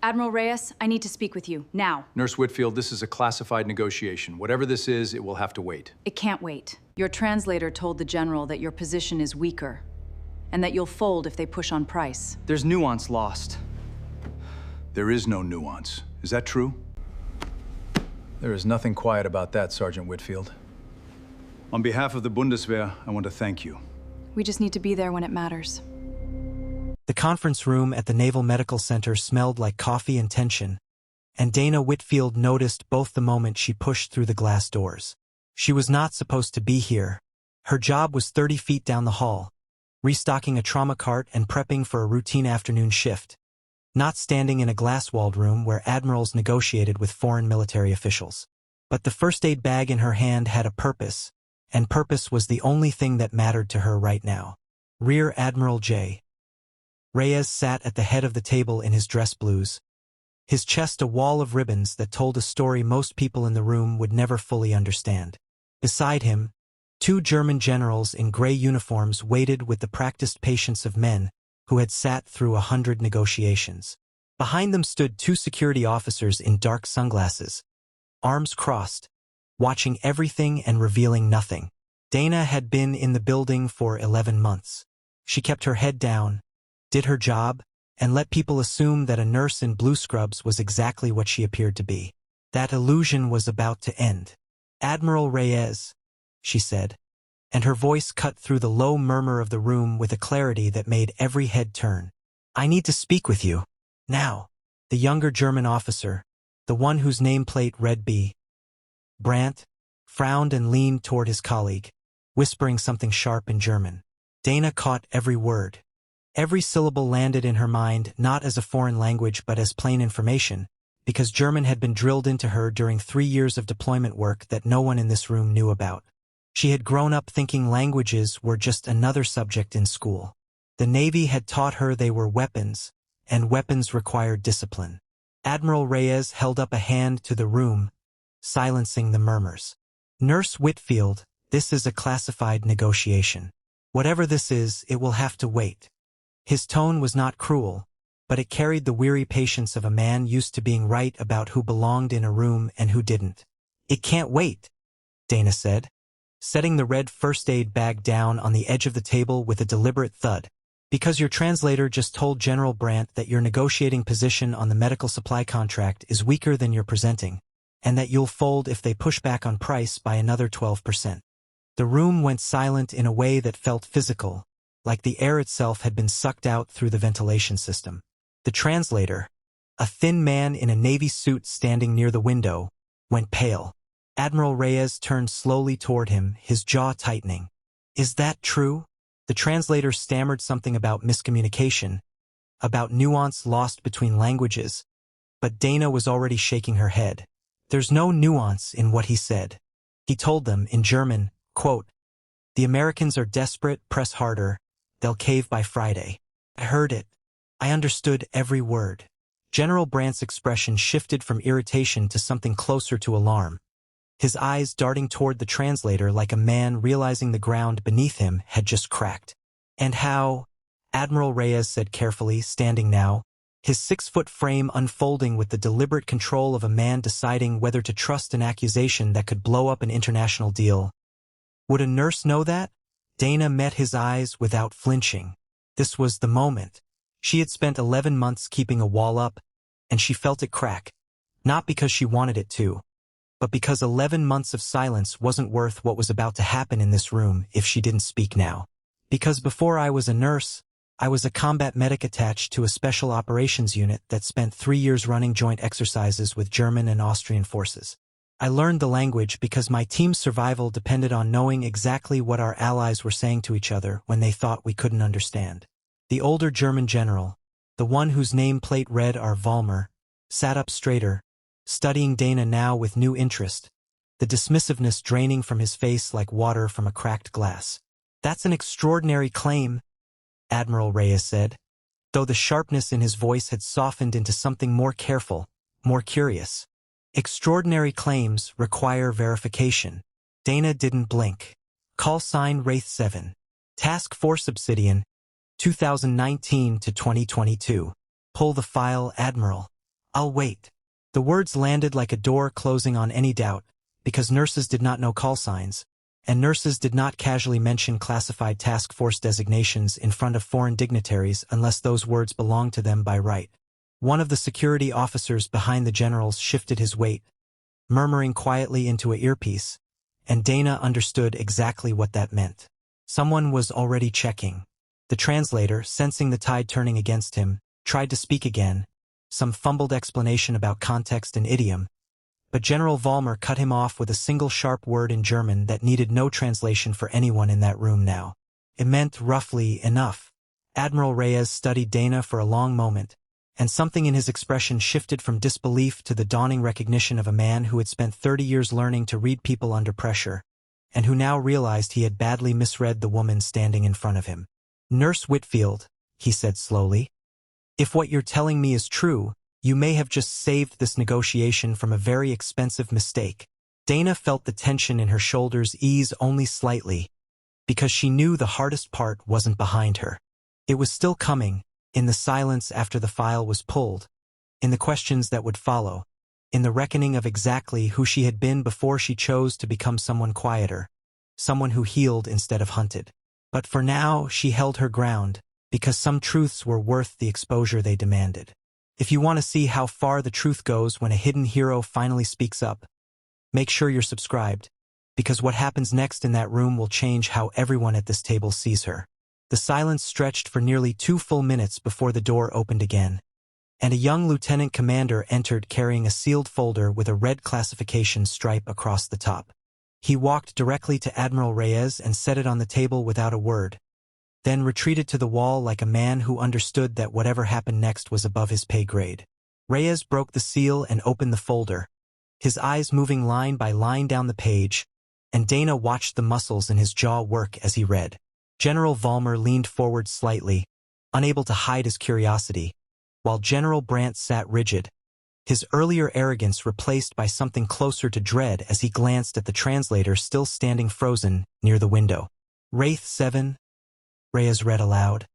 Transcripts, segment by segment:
Admiral Reyes, I need to speak with you, now. Nurse Whitfield, this is a classified negotiation. Whatever this is, it will have to wait. It can't wait. Your translator told the General that your position is weaker, and that you'll fold if they push on price. There's nuance lost. There is no nuance. Is that true? There is nothing quiet about that, Sergeant Whitfield. On behalf of the Bundeswehr, I want to thank you. We just need to be there when it matters. The conference room at the Naval Medical Center smelled like coffee and tension, and Dana Whitfield noticed both the moment she pushed through the glass doors. She was not supposed to be here. Her job was 30 feet down the hall, restocking a trauma cart and prepping for a routine afternoon shift, not standing in a glass-walled room where admirals negotiated with foreign military officials. But the first aid bag in her hand had a purpose, and purpose was the only thing that mattered to her right now. Rear Admiral J. Reyes sat at the head of the table in his dress blues, his chest a wall of ribbons that told a story most people in the room would never fully understand. Beside him, 2 German generals in gray uniforms waited with the practiced patience of men who had sat through 100 negotiations. Behind them stood 2 security officers in dark sunglasses, arms crossed, watching everything and revealing nothing. Dana had been in the building for 11 months. She kept her head down, did her job, and let people assume that a nurse in blue scrubs was exactly what she appeared to be. That illusion was about to end. "Admiral Reyes," she said, and her voice cut through the low murmur of the room with a clarity that made every head turn. "I need to speak with you. Now." The younger German officer, the one whose nameplate read B. Brandt, frowned and leaned toward his colleague, whispering something sharp in German. Dana caught every word. Every syllable landed in her mind not as a foreign language but as plain information, because German had been drilled into her during 3 years of deployment work that no one in this room knew about. She had grown up thinking languages were just another subject in school. The Navy had taught her they were weapons, and weapons required discipline. Admiral Reyes held up a hand to the room, silencing the murmurs. "Nurse Whitfield, this is a classified negotiation. Whatever this is, it will have to wait." His tone was not cruel, but it carried the weary patience of a man used to being right about who belonged in a room and who didn't. "It can't wait," Dana said, setting the red first aid bag down on the edge of the table with a deliberate thud. "Because your translator just told General Brandt that your negotiating position on the medical supply contract is weaker than you're presenting, and that you'll fold if they push back on price by another 12%. The room went silent in a way that felt physical, like the air itself had been sucked out through the ventilation system. The translator, a thin man in a Navy suit standing near the window, went pale. Admiral Reyes turned slowly toward him, his jaw tightening. "Is that true?" The translator stammered something about miscommunication, about nuance lost between languages, but Dana was already shaking her head. "There's no nuance in what he said." He told them, in German, quote, "The Americans are desperate, press harder. They'll cave by Friday." I heard it. I understood every word. General Brandt's expression shifted from irritation to something closer to alarm, his eyes darting toward the translator like a man realizing the ground beneath him had just cracked. "And how?" Admiral Reyes said carefully, standing now, his 6-foot frame unfolding with the deliberate control of a man deciding whether to trust an accusation that could blow up an international deal. "Would a nurse know that?" Dana met his eyes without flinching. This was the moment. She had spent 11 months keeping a wall up, and she felt it crack, not because she wanted it to, but because 11 months of silence wasn't worth what was about to happen in this room if she didn't speak now. "Because before I was a nurse, I was a combat medic attached to a special operations unit that spent 3 years running joint exercises with German and Austrian forces. I learned the language because my team's survival depended on knowing exactly what our allies were saying to each other when they thought we couldn't understand." The older German general, the one whose nameplate read R. Vollmer, sat up straighter, studying Dana now with new interest, the dismissiveness draining from his face like water from a cracked glass. "That's an extraordinary claim," Admiral Reyes said, though the sharpness in his voice had softened into something more careful, more curious. "Extraordinary claims require verification." Dana didn't blink. "Call sign Wraith 7. Task Force Obsidian, 2019 to 2022. Pull the file, Admiral." I'll wait. The words landed like a door closing on any doubt, because nurses did not know call signs, and nurses did not casually mention classified task force designations in front of foreign dignitaries unless those words belonged to them by right. One of the security officers behind the generals shifted his weight, murmuring quietly into an earpiece, and Dana understood exactly what that meant. Someone was already checking. The translator, sensing the tide turning against him, tried to speak again, some fumbled explanation about context and idiom, but General Vollmer cut him off with a single sharp word in German that needed no translation for anyone in that room now. It meant roughly enough. Admiral Reyes studied Dana for a long moment, and something in his expression shifted from disbelief to the dawning recognition of a man who had spent 30 years learning to read people under pressure, and who now realized he had badly misread the woman standing in front of him. "Nurse Whitfield," he said slowly, "if what you're telling me is true, you may have just saved this negotiation from a very expensive mistake." Dana felt the tension in her shoulders ease only slightly, because she knew the hardest part wasn't behind her. It was still coming, in the silence after the file was pulled, in the questions that would follow, in the reckoning of exactly who she had been before she chose to become someone quieter, someone who healed instead of hunted. But for now, she held her ground, because some truths were worth the exposure they demanded. If you want to see how far the truth goes when a hidden hero finally speaks up, make sure you're subscribed, because what happens next in that room will change how everyone at this table sees her. The silence stretched for nearly 2 full minutes before the door opened again, and a young lieutenant commander entered carrying a sealed folder with a red classification stripe across the top. He walked directly to Admiral Reyes and set it on the table without a word, then retreated to the wall like a man who understood that whatever happened next was above his pay grade. Reyes broke the seal and opened the folder, his eyes moving line by line down the page, and Dana watched the muscles in his jaw work as he read. General Vollmer leaned forward slightly, unable to hide his curiosity, while General Brandt sat rigid, his earlier arrogance replaced by something closer to dread as he glanced at the translator still standing frozen near the window. "Wraith 7, Reyes read aloud,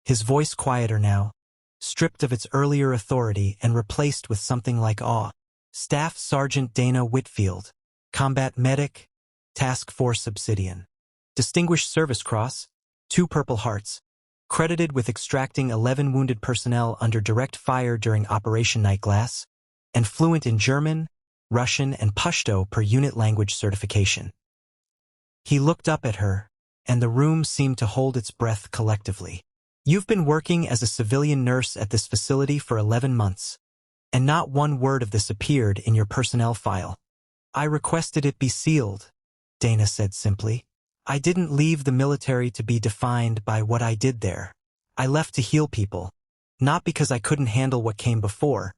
his voice quieter now, stripped of its earlier authority and replaced with something like awe. "Staff Sergeant Dana Whitfield, Combat Medic, Task Force Obsidian. Distinguished Service Cross, 2 Purple Hearts. Credited with extracting 11 wounded personnel under direct fire during Operation Night Glass, and fluent in German, Russian, and Pashto per unit language certification." He looked up at her, and the room seemed to hold its breath collectively. "You've been working as a civilian nurse at this facility for 11 months, and not one word of this appeared in your personnel file." "I requested it be sealed," Dana said simply. "I didn't leave the military to be defined by what I did there. I left to heal people, not because I couldn't handle what came before,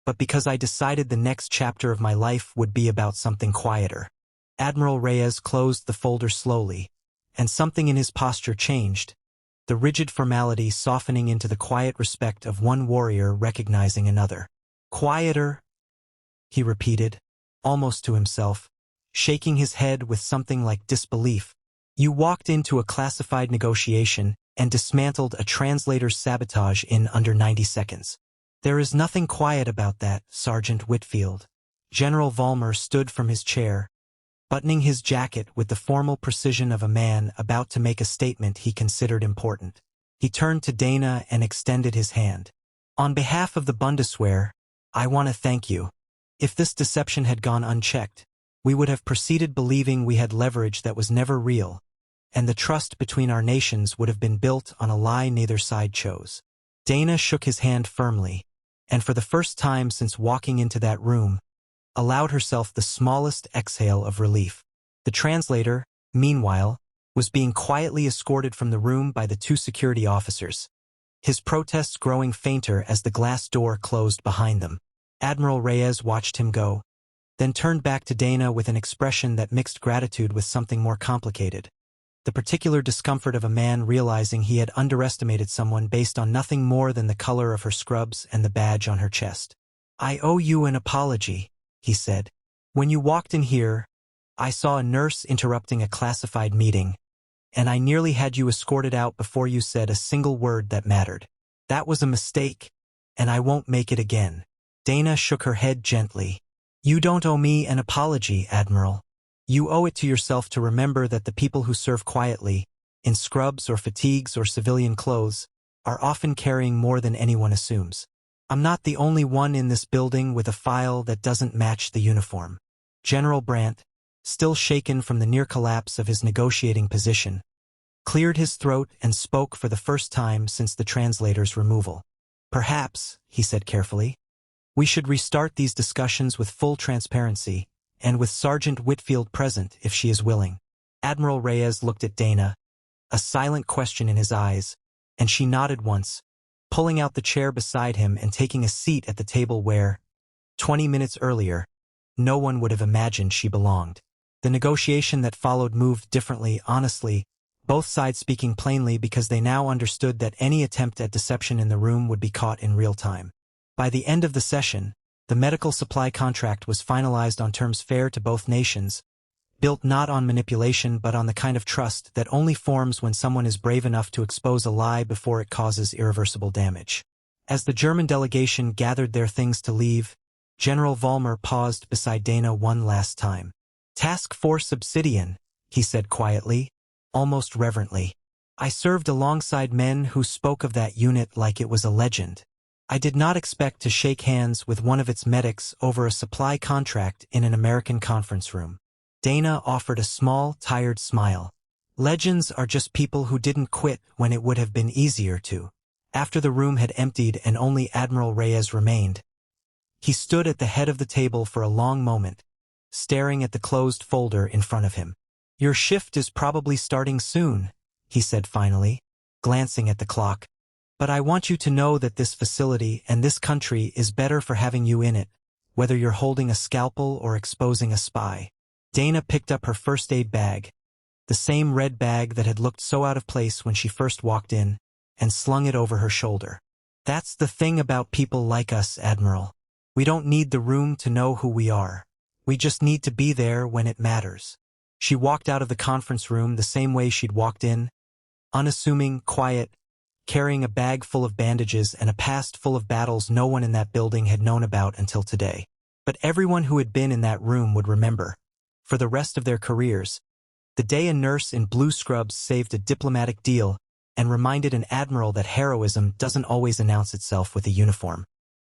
but because I decided the next chapter of my life would be about something quieter." Admiral Reyes closed the folder slowly, and something in his posture changed, the rigid formality softening into the quiet respect of one warrior recognizing another. "Quieter," he repeated, almost to himself, shaking his head with something like disbelief. "You walked into a classified negotiation and dismantled a translator's sabotage in under 90 seconds. There is nothing quiet about that, Sergeant Whitfield." General Vollmer stood from his chair, buttoning his jacket with the formal precision of a man about to make a statement he considered important. He turned to Dana and extended his hand. "On behalf of the Bundeswehr, I want to thank you. If this deception had gone unchecked, we would have proceeded believing we had leverage that was never real, and the trust between our nations would have been built on a lie neither side chose." Dana shook his hand firmly, and for the first time since walking into that room, allowed herself the smallest exhale of relief. The translator, meanwhile, was being quietly escorted from the room by the 2 security officers, his protests growing fainter as the glass door closed behind them. Admiral Reyes watched him go, then turned back to Dana with an expression that mixed gratitude with something more complicated, the particular discomfort of a man realizing he had underestimated someone based on nothing more than the color of her scrubs and the badge on her chest. "I owe you an apology," he said. "When you walked in here, I saw a nurse interrupting a classified meeting, and I nearly had you escorted out before you said a single word that mattered. That was a mistake, and I won't make it again." Dana shook her head gently. You don't owe me an apology, Admiral. You owe it to yourself to remember that the people who serve quietly, in scrubs or fatigues or civilian clothes, are often carrying more than anyone assumes. I'm not the only one in this building with a file that doesn't match the uniform. General Brandt, still shaken from the near collapse of his negotiating position, cleared his throat and spoke for the first time since the translator's removal. Perhaps, he said carefully, we should restart these discussions with full transparency, and with Sergeant Whitfield present if she is willing. Admiral Reyes looked at Dana, a silent question in his eyes, and she nodded once, pulling out the chair beside him and taking a seat at the table where, 20 minutes earlier, no one would have imagined she belonged. The negotiation that followed moved differently, honestly, both sides speaking plainly because they now understood that any attempt at deception in the room would be caught in real time. By the end of the session, the medical supply contract was finalized on terms fair to both nations, built not on manipulation but on the kind of trust that only forms when someone is brave enough to expose a lie before it causes irreversible damage. As the German delegation gathered their things to leave, General Vollmer paused beside Dana one last time. Task Force Obsidian, he said quietly, almost reverently. I served alongside men who spoke of that unit like it was a legend. I did not expect to shake hands with one of its medics over a supply contract in an American conference room. Dana offered a small, tired smile. Legends are just people who didn't quit when it would have been easier to. After the room had emptied and only Admiral Reyes remained, he stood at the head of the table for a long moment, staring at the closed folder in front of him. Your shift is probably starting soon, he said finally, glancing at the clock. But I want you to know that this facility and this country is better for having you in it, whether you're holding a scalpel or exposing a spy. Dana picked up her first aid bag, the same red bag that had looked so out of place when she first walked in, and slung it over her shoulder. That's the thing about people like us, Admiral. We don't need the room to know who we are. We just need to be there when it matters. She walked out of the conference room the same way she'd walked in, unassuming, quiet, carrying a bag full of bandages and a past full of battles no one in that building had known about until today. But everyone who had been in that room would remember, for the rest of their careers, the day a nurse in blue scrubs saved a diplomatic deal and reminded an admiral that heroism doesn't always announce itself with a uniform.